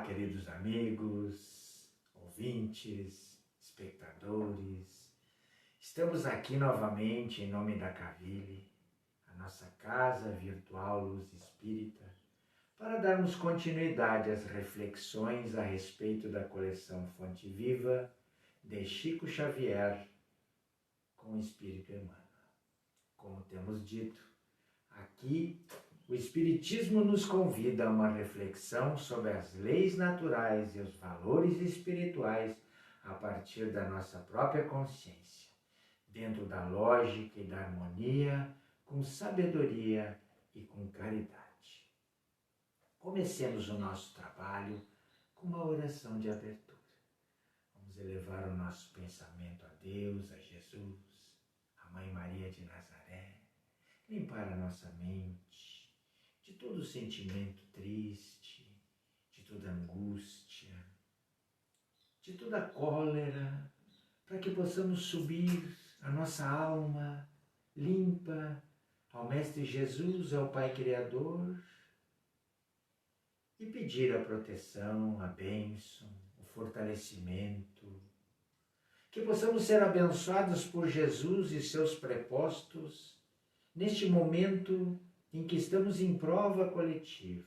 queridos amigos, ouvintes, espectadores. Estamos aqui novamente em nome da Caville, a nossa casa virtual Luz Espírita, para darmos continuidade às reflexões a respeito da coleção Fonte Viva de Chico Xavier com o Espírito Emmanuel. Como temos dito, aqui o Espiritismo nos convida a uma reflexão sobre as leis naturais e os valores espirituais a partir da nossa própria consciência, dentro da lógica e da harmonia, com sabedoria e com caridade. Comecemos o nosso trabalho com uma oração de abertura. Vamos elevar o nosso pensamento a Deus, a Jesus, a Mãe Maria de Nazaré, limpar a nossa mente de todo sentimento triste, de toda angústia, de toda cólera, para que possamos subir a nossa alma limpa ao Mestre Jesus, ao Pai Criador, e pedir a proteção, a bênção, o fortalecimento, que possamos ser abençoados por Jesus e seus prepostos neste momento em que estamos em prova coletiva,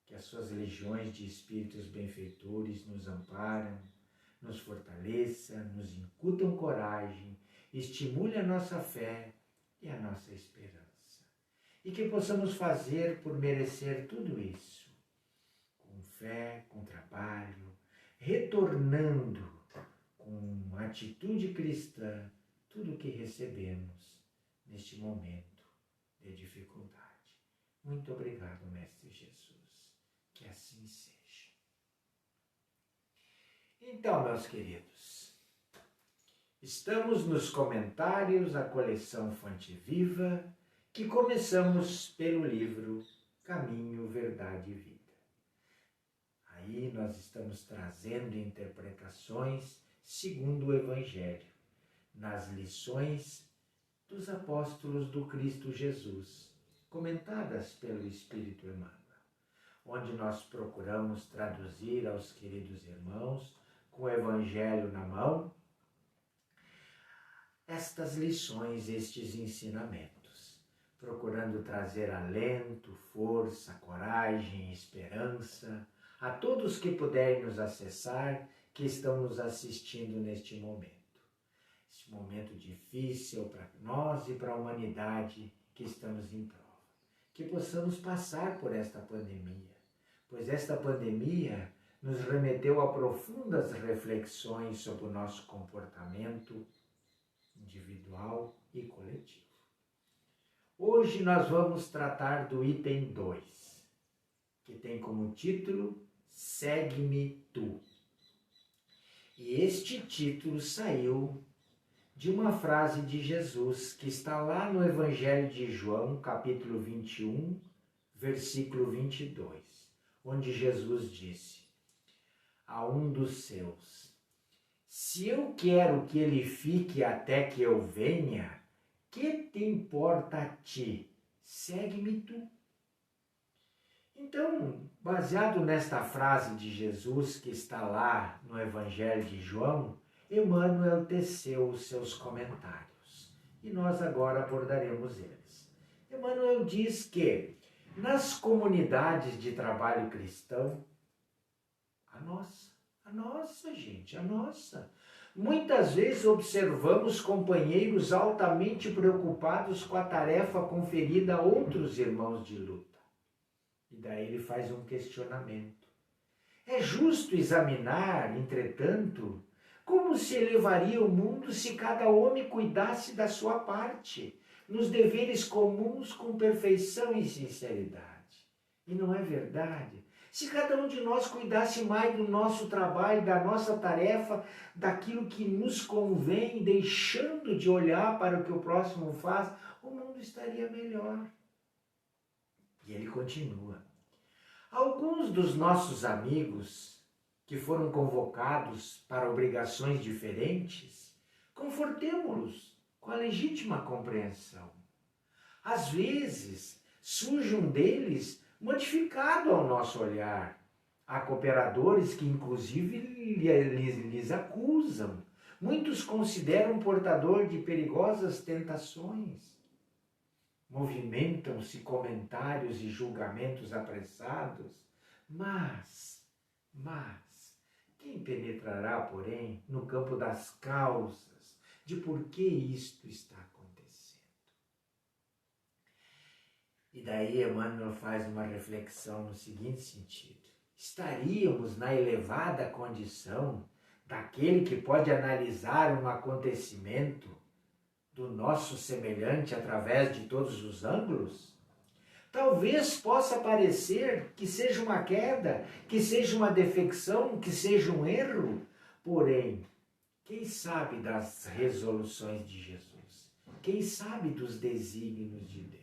que as suas legiões de espíritos benfeitores nos amparam, nos fortaleçam, nos incutam coragem, estimule a nossa fé e a nossa esperança. E que possamos fazer por merecer tudo isso, com fé, com trabalho, retornando com atitude cristã tudo o que recebemos neste momento de dificuldade. Muito obrigado, Mestre Jesus. Que assim seja. Então, meus queridos, estamos nos comentários da coleção Fonte Viva, que começamos pelo livro Caminho, Verdade e Vida. Aí nós estamos trazendo interpretações segundo o Evangelho, nas lições dos apóstolos do Cristo Jesus, comentadas pelo Espírito Emmanuel, onde nós procuramos traduzir aos queridos irmãos, com o Evangelho na mão, estas lições, estes ensinamentos, procurando trazer alento, força, coragem, esperança a todos que puderem nos acessar, que estão nos assistindo neste momento. Este momento difícil para nós e para a humanidade que estamos em prova. Que possamos passar por esta pandemia, pois esta pandemia nos remeteu a profundas reflexões sobre o nosso comportamento individual e coletivo. Hoje nós vamos tratar do item 2, que tem como título Segue-me Tu. E este título saiu de uma frase de Jesus que está lá no Evangelho de João, capítulo 21, versículo 22, onde Jesus disse a um dos seus: se eu quero que ele fique até que eu venha, que te importa a ti? Segue-me tu. Então, baseado nesta frase de Jesus que está lá no Evangelho de João, Emmanuel teceu os seus comentários e nós agora abordaremos eles. Emmanuel diz que nas comunidades de trabalho cristão, a nossa gente, a nossa, muitas vezes observamos companheiros altamente preocupados com a tarefa conferida a outros irmãos de luta. E daí ele faz um questionamento. É justo examinar, entretanto, como se elevaria o mundo se cada homem cuidasse da sua parte, nos deveres comuns com perfeição e sinceridade? E não é verdade? Se cada um de nós cuidasse mais do nosso trabalho, da nossa tarefa, daquilo que nos convém, deixando de olhar para o que o próximo faz, o mundo estaria melhor. E ele continua. Alguns dos nossos amigos que foram convocados para obrigações diferentes, confortemo-los com a legítima compreensão. Às vezes, surge um deles modificado ao nosso olhar, Há cooperadores que inclusive lhes acusam. Muitos consideram portador de perigosas tentações. Movimentam-se comentários e julgamentos apressados, mas, quem penetrará, porém, no campo das causas de por que isto está acontecendo? E daí Emmanuel faz uma reflexão no seguinte sentido: estaríamos na elevada condição daquele que pode analisar um acontecimento do nosso semelhante através de todos os ângulos? Talvez possa parecer que seja uma queda, que seja uma defecção, que seja um erro. Porém, quem sabe das resoluções de Jesus? Quem sabe dos desígnios de Deus?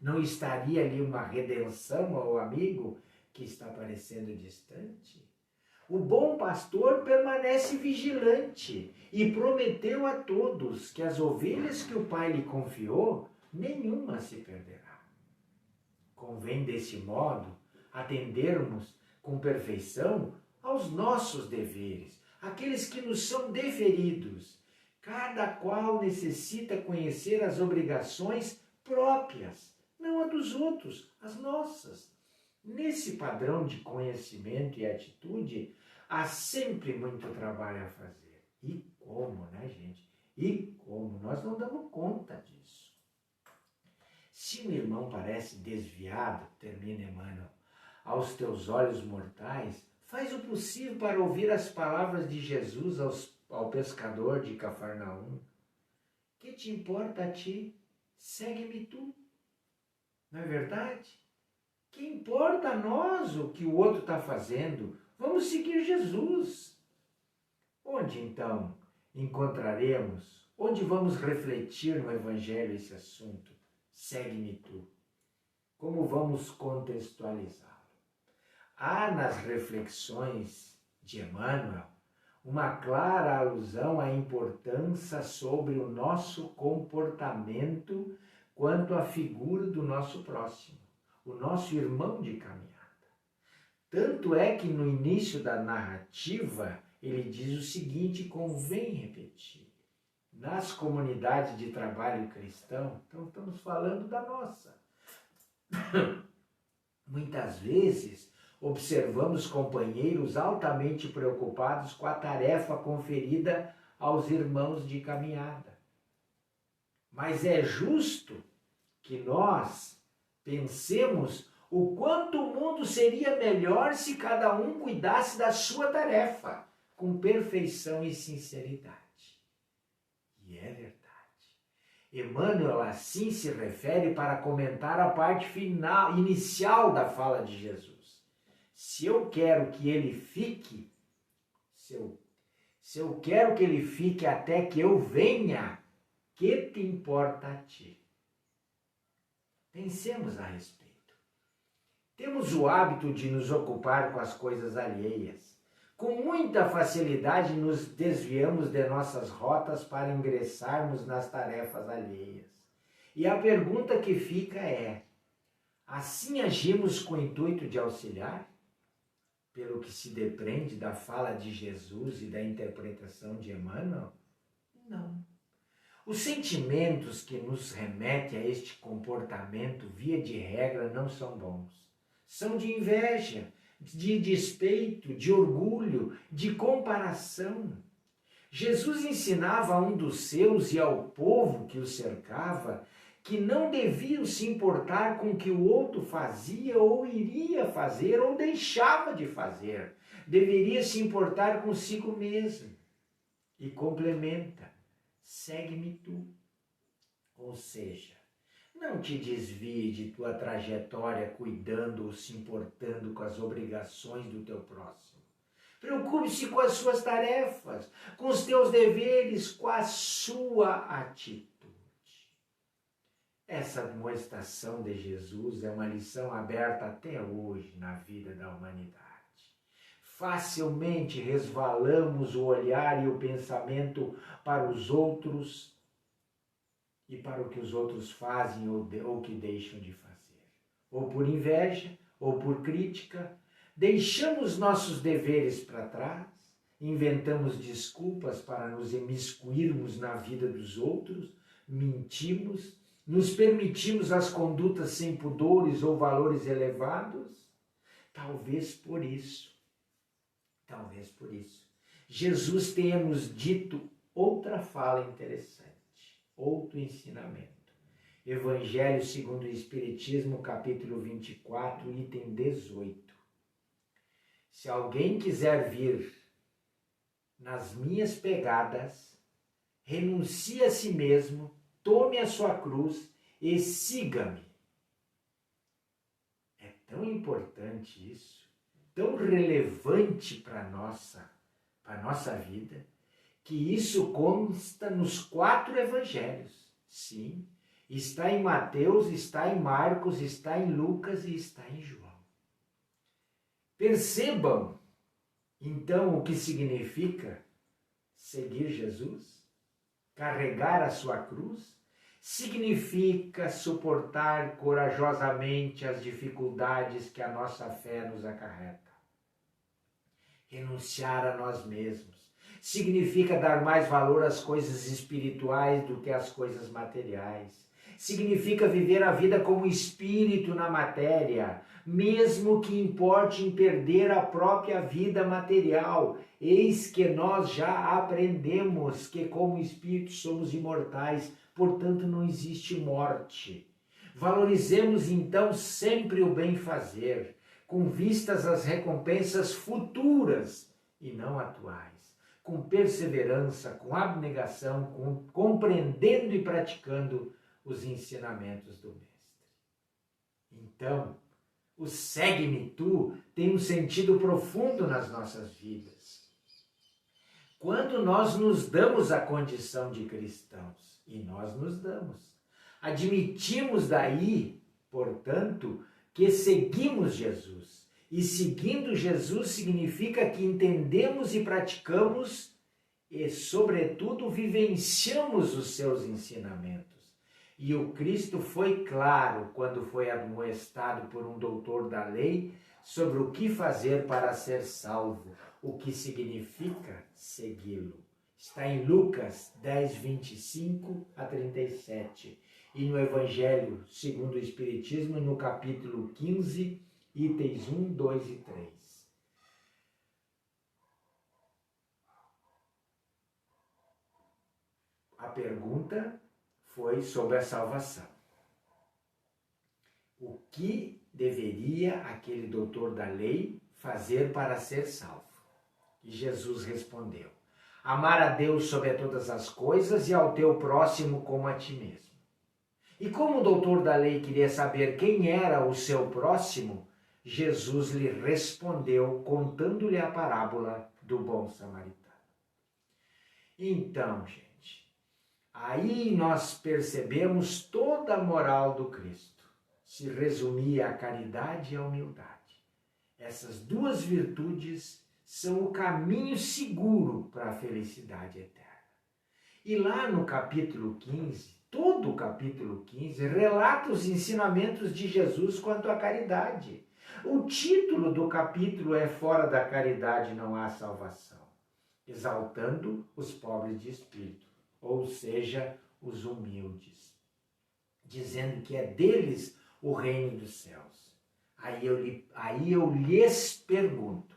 Não estaria ali uma redenção ao amigo que está parecendo distante? O bom pastor permanece vigilante e prometeu a todos que as ovelhas que o Pai lhe confiou, nenhuma se perderá. Convém, desse modo, atendermos com perfeição aos nossos deveres, aqueles que nos são deferidos. Cada qual necessita conhecer as obrigações próprias, não a dos outros, as nossas. Nesse padrão de conhecimento e atitude, há sempre muito trabalho a fazer. E como, né, gente? E como? Nós não damos conta disso. Se um irmão parece desviado, termina Emmanuel, aos teus olhos mortais, faz o possível para ouvir as palavras de Jesus ao pescador de Cafarnaum. Que te importa a ti? Segue-me tu. Não é verdade? Que importa a nós o que o outro está fazendo? Vamos seguir Jesus. Onde então encontraremos, onde vamos refletir no Evangelho esse assunto? Segue-me tu. Como vamos contextualizá-lo? Há nas reflexões de Emmanuel uma clara alusão à importância sobre o nosso comportamento quanto à figura do nosso próximo, o nosso irmão de caminhada. Tanto é que no início da narrativa ele diz o seguinte, convém repetir. Nas comunidades de trabalho cristão, então estamos falando da nossa. Muitas vezes observamos companheiros altamente preocupados com a tarefa conferida aos irmãos de caminhada. Mas é justo que nós pensemos o quanto o mundo seria melhor se cada um cuidasse da sua tarefa com perfeição e sinceridade. E é verdade. Emmanuel assim se refere para comentar a parte final, inicial da fala de Jesus. Se eu quero que ele fique, se eu quero que ele fique até que eu venha, que te importa a ti? Pensemos a respeito. Temos o hábito de nos ocupar com as coisas alheias. Com muita facilidade nos desviamos de nossas rotas para ingressarmos nas tarefas alheias. E a pergunta que fica é, assim agimos com o intuito de auxiliar? Pelo que se depreende da fala de Jesus e da interpretação de Emmanuel? Não. Os sentimentos que nos remetem a este comportamento, via de regra, não são bons. São de inveja, de despeito, de orgulho, de comparação. Jesus ensinava a um dos seus e ao povo que o cercava que não deviam se importar com o que o outro fazia ou iria fazer ou deixava de fazer. Deveria se importar consigo mesmo. E complementa, segue-me tu. Ou seja, não te desvie de tua trajetória cuidando ou se importando com as obrigações do teu próximo. Preocupe-se com as suas tarefas, com os teus deveres, com a sua atitude. Essa demonstração de Jesus é uma lição aberta até hoje na vida da humanidade. Facilmente resvalamos o olhar e o pensamento para os outros e para o que os outros fazem ou que deixam de fazer. Ou por inveja, ou por crítica, Deixamos nossos deveres para trás, inventamos desculpas para nos imiscuirmos na vida dos outros, mentimos, nos permitimos as condutas sem pudores ou valores elevados? Talvez por isso, Jesus tenha nos dito outra fala interessante, outro ensinamento. Evangelho segundo o Espiritismo, capítulo 24, item 18. Se alguém quiser vir nas minhas pegadas, renuncie a si mesmo, tome a sua cruz e siga-me. É tão importante isso, tão relevante para a nossa vida, que isso consta nos 4 evangelhos. Sim, está em Mateus, está em Marcos, está em Lucas e está em João. Percebam, então, o que significa seguir Jesus? Carregar a sua cruz? Significa suportar corajosamente as dificuldades que a nossa fé nos acarreta. Renunciar a nós mesmos. Significa dar mais valor às coisas espirituais do que às coisas materiais. Significa viver a vida como espírito na matéria, mesmo que importe em perder a própria vida material. Eis que nós já aprendemos que como espíritos somos imortais, portanto não existe morte. Valorizemos então sempre o bem-fazer, com vistas às recompensas futuras e não atuais, com perseverança, com abnegação, compreendendo e praticando os ensinamentos do Mestre. Então, o segue-me tu tem um sentido profundo nas nossas vidas. Quando nós nos damos a condição de cristãos, e nós nos damos, admitimos daí, portanto, que seguimos Jesus. E seguindo Jesus significa que entendemos e praticamos e, sobretudo, vivenciamos os seus ensinamentos. E o Cristo foi claro quando foi admoestado por um doutor da lei sobre o que fazer para ser salvo, o que significa segui-lo. Está em Lucas 10, 25 a 37 e no Evangelho segundo o Espiritismo, no capítulo 15, itens 1, 2 e 3. A pergunta foi sobre a salvação. O que deveria aquele doutor da lei fazer para ser salvo? E Jesus respondeu: amar a Deus sobre todas as coisas e ao teu próximo como a ti mesmo. E como o doutor da lei queria saber quem era o seu próximo, Jesus lhe respondeu contando-lhe a parábola do bom samaritano. Então, gente, aí nós percebemos toda a moral do Cristo. Se resumia a caridade e a humildade. Essas duas virtudes são o caminho seguro para a felicidade eterna. E lá no capítulo 15, todo o capítulo 15, relata os ensinamentos de Jesus quanto à caridade. O título do capítulo é Fora da caridade não há salvação, exaltando os pobres de espírito, ou seja, os humildes, dizendo que é deles o reino dos céus. Aí eu lhes pergunto,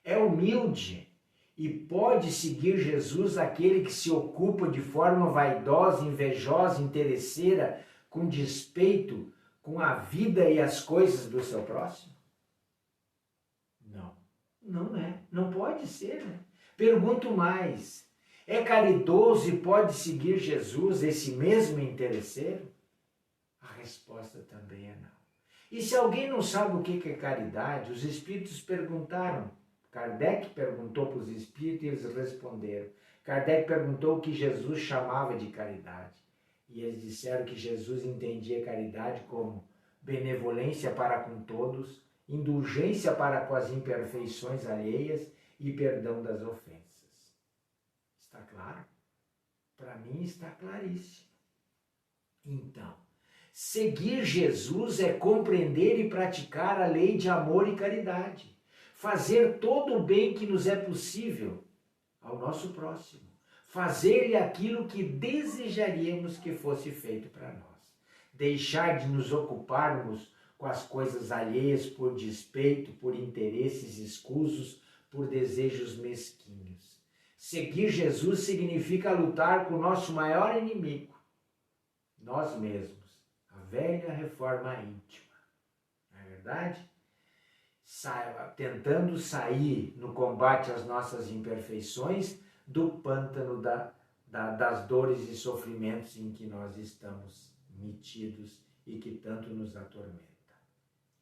é humilde e pode seguir Jesus aquele que se ocupa de forma vaidosa, invejosa, interesseira, com despeito com a vida e as coisas do seu próximo? Não, não é, não pode ser, né? Pergunto mais, é caridoso e pode seguir Jesus, esse mesmo interesseiro? A resposta também é não. E se alguém não sabe o que é caridade, os espíritos perguntaram. Kardec perguntou para os espíritos e eles responderam. Kardec perguntou o que Jesus chamava de caridade. E eles disseram que Jesus entendia caridade como benevolência para com todos, indulgência para com as imperfeições alheias e perdão das ofensas. Está claro? Para mim está claríssimo. Então, Seguir Jesus é compreender e praticar a lei de amor e caridade. Fazer todo o bem que nos é possível ao nosso próximo. Fazer-lhe aquilo que desejaríamos que fosse feito para nós. Deixar de nos ocuparmos com as coisas alheias por despeito, por interesses escusos, por desejos mesquinhos. Seguir Jesus significa lutar com o nosso maior inimigo, nós mesmos. A velha reforma íntima, não é verdade? Tentando sair no combate às nossas imperfeições do pântano das dores e sofrimentos em que nós estamos metidos e que tanto nos atormenta.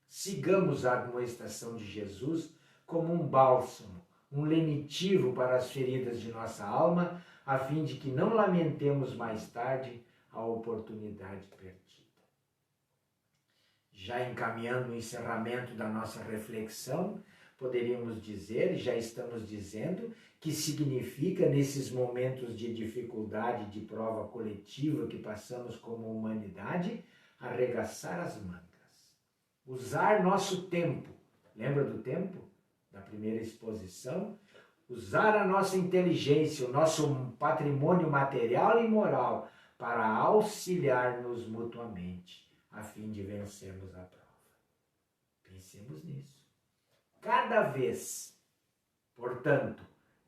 Sigamos a admoestação de Jesus como um bálsamo, um lenitivo para as feridas de nossa alma, a fim de que não lamentemos mais tarde a oportunidade perdida. Já encaminhando o encerramento da nossa reflexão, poderíamos dizer, e já estamos dizendo, que significa, nesses momentos de dificuldade, de prova coletiva que passamos como humanidade, arregaçar as mangas. Usar nosso tempo. Lembra do tempo? Da primeira exposição? Usar a nossa inteligência, o nosso patrimônio material e moral para auxiliar-nos mutuamente, a fim de vencermos a prova. Pensemos nisso. Cada vez, portanto,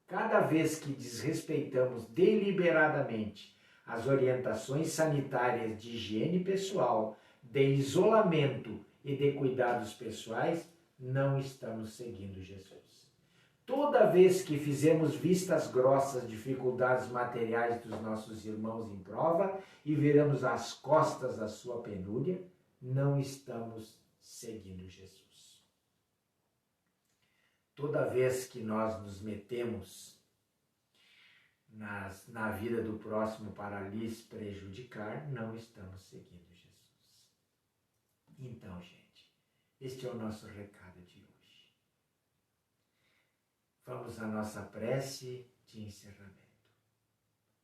cada vez que desrespeitamos deliberadamente as orientações sanitárias de higiene pessoal, de isolamento e de cuidados pessoais, não estamos seguindo Jesus. Toda vez que fizemos vistas grossas dificuldades materiais dos nossos irmãos em prova e viramos as costas à sua penúria, não estamos seguindo Jesus. Toda vez que nós nos metemos na vida do próximo para lhes prejudicar, não estamos seguindo Jesus. Então, gente, este é o nosso recado de hoje. Vamos à nossa prece de encerramento.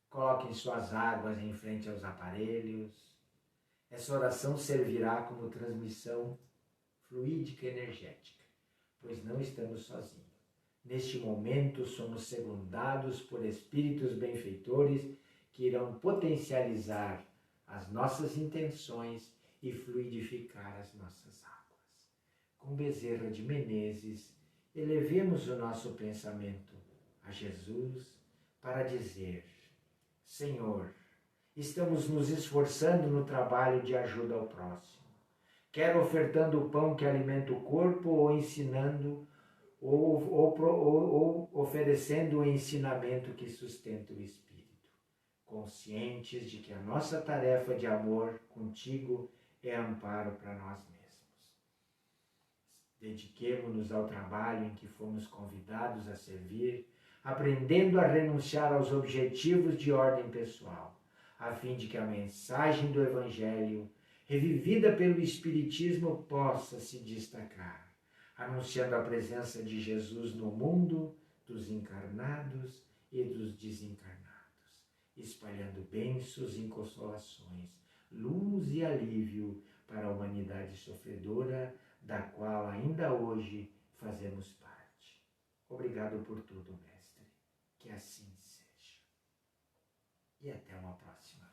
Coloquem suas águas em frente aos aparelhos. Essa oração servirá como transmissão fluídica e energética, pois não estamos sozinhos. Neste momento, somos secundados por espíritos benfeitores que irão potencializar as nossas intenções e fluidificar as nossas águas. Com Bezerra de Menezes, elevemos o nosso pensamento a Jesus para dizer: Senhor, estamos nos esforçando no trabalho de ajuda ao próximo, quer ofertando o pão que alimenta o corpo ou ensinando ou oferecendo o ensinamento que sustenta o espírito, conscientes de que a nossa tarefa de amor contigo é amparo para nós mesmos. Dediquemo-nos ao trabalho em que fomos convidados a servir, aprendendo a renunciar aos objetivos de ordem pessoal, a fim de que a mensagem do Evangelho, revivida pelo Espiritismo, possa se destacar, anunciando a presença de Jesus no mundo dos encarnados e dos desencarnados, espalhando bênçãos e consolações, luz e alívio para a humanidade sofredora, da qual ainda hoje fazemos parte. Obrigado por tudo, Mestre. Que assim seja. E até uma próxima.